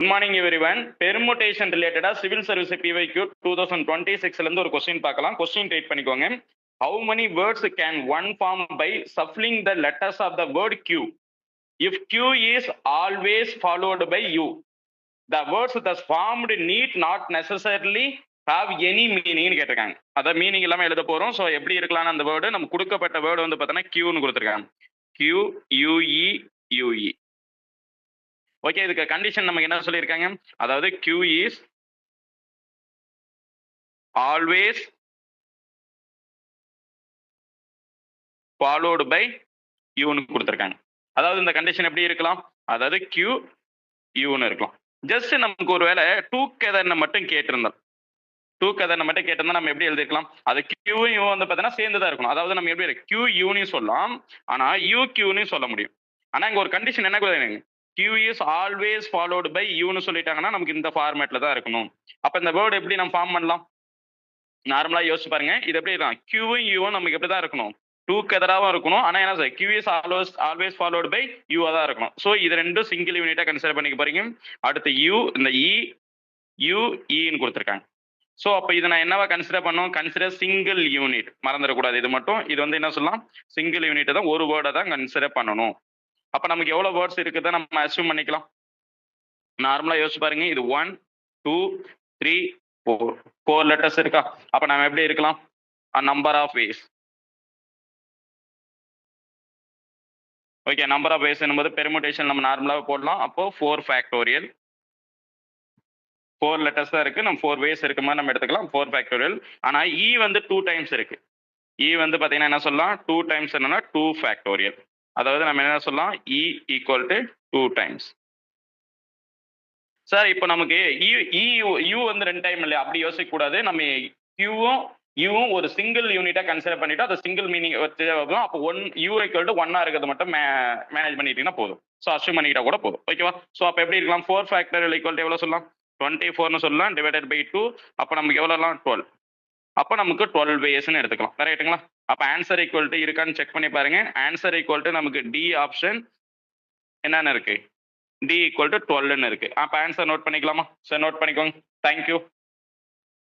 Good morning everyone. Permutation ரிலேட்டடா civil service PYQ 2026 இருந்து ஒரு கொஸ்டின் பார்க்கலாம். கொஸ்டின் ரைட் பண்ணிக்கோங்க. How many words can one form by shuffling the letters of the word Q? If Q is always followed by U, the words thus formed need not necessarily have any meaning கேட்டிருக்காங்க. அத meaning இல்லாம எழுத போறோம். So எப்படி இருக்கலாம் அந்த word? நம்ம கொடுக்கப்பட்ட வேர்டு வந்து பார்த்தீங்கன்னா Qன்னு கொடுத்திருக்காங்க. Q UE UE. ஓகே, இதுக்கு கண்டிஷன் நமக்கு என்ன சொல்லியிருக்காங்க? அதாவது Q is always followed by Uன்னு கொடுத்திருக்காங்க. அதாவது இந்த கண்டிஷன் எப்படி இருக்கலாம்? அதாவது Q Uன்னு இருக்கலாம். ஜஸ்ட் நமக்கு ஒருவேளை டூகெதர்னு மட்டும் கேட்டிருந்தோம். டூகெதர்னு மட்டும் கேட்டிருந்தா நம்ம எப்படி எழுதிருக்கலாம்? அது Q U வந்து பார்த்தீங்கன்னா சேர்ந்துதான் இருக்கணும். அதாவது நம்ம எப்படி Q Uன்னு சொல்லலாம், ஆனா U Qன்னு சொல்ல முடியும். ஆனா இங்க ஒரு கண்டிஷன் என்ன கொடுத்தாங்க? Q is always followed by Uன்னு சொல்லிட்டாங்கன்னா நமக்கு இந்த ஃபார்மேட்ல தான் இருக்கணும். அப்ப இந்த வேர்டு எப்படி நம்ம ஃபார்ம் பண்ணலாம்? நார்மலா யோசிச்சு பாருங்க. இது எப்படி இருக்கும்? Qவும் Uவும் நமக்கு எப்படி தான் இருக்கணும்? டூகெதராவும் இருக்கணும். ஆனா என்ன sir? Q is always followed by U தான் இருக்கணும். சோ இது ரெண்டும் சிங்கிள் யூனிட்டா கன்சிடர் பண்ணிக்க போறீங்க. அடுத்து U, இந்த E U Eன்னு கொடுத்திருக்காங்க. சோ அப்ப இதை நான் என்னவா கன்சிடர் பண்ணணும்? Consider single unit. மறந்துடக்கூடாது. இது மட்டும் இது வந்து என்ன சொல்லலாம்? சிங்கிள் யூனிட் தான், ஒரு வேர்டை தான் கன்சிடர் பண்ணணும். அப்ப நமக்கு எவ்வளவு வேர்ட்ஸ் இருக்குதா நம்ம அஸ்யூம் பண்ணிக்கலாம். நார்மலா யோசிச்சு பாருங்க. இது 1 2 3 4 லெட்டர்ஸ் இருக்கா? அப்ப நம்ம எப்படி இருக்கலாம்? Number of ways. Okay, number of ways என்பது பெர்முடேஷன் நம்ம நார்மலாக போடலாம். அப்போ 4 ஃபேக்டோரியல். 4 லெட்டர்ஸ் தான் இருக்கு. நம்ம 4 வேஸ் இருக்க மாதிரி நம்ம எடுத்துக்கலாம். 4 ஃபேக்டோரியல். ஆனா E வந்து 2 டைம்ஸ் இருக்கு. E வந்து பாத்தீங்கன்னா என்ன சொல்லலாம்? 2 டைம்ஸ் என்னன்னா 2 ஃபேக்டோரியல். அதாவது நம்ம என்ன சொல்லலாம்? E equal to 2 times. Sir இப்போ நமக்கு U வந்து 2 டைம் இல்லையா? அப்படி யோசிக்க கூடாது. நம்ம Qவும் Uவும் ஒரு சிங்கிள் யூனிட்டா கன்சிடர் பண்ணிட்டு அது சிங்கிள் மீனிங் வரும். அப்போ 1 U ஈக்குவல் டு 1 இருக்கிறது மட்டும் மேனேஜ் பண்ணிட்டீங்கன்னா போதும். ஸோ அஸ்யூம் பண்ணிக்கிட்டா கூட போதும். ஓகேவா? ஸோ அப்போ எப்படி இருக்கலாம்? 4 ஃபேக்டோரியல் ஈக்குவல் டு எவ்வளோ சொல்லலாம்? 24ன்னு சொல்லலாம், டிவைடட் பை 2. அப்போ நமக்கு எவ்வளோலாம்? 12. அப்போ நமக்கு 12 வேஸ்ன்னு எடுத்துக்கலாம். ரைட்டுங்களா? அப்போ ஆன்சர் ஈக்குவல் டு இருக்கான்னு செக் பண்ணி பாருங்க. ஆன்சர் ஈக்குவல் டு நமக்கு டி ஆப்ஷன் என்னென்ன இருக்கு? D ஈக்குவல் டு 12ன்னு இருக்கு. அப்போ ஆன்சர் நோட் பண்ணிக்கலாமா? சார் நோட் பண்ணிக்கோங்க. தேங்க்யூ.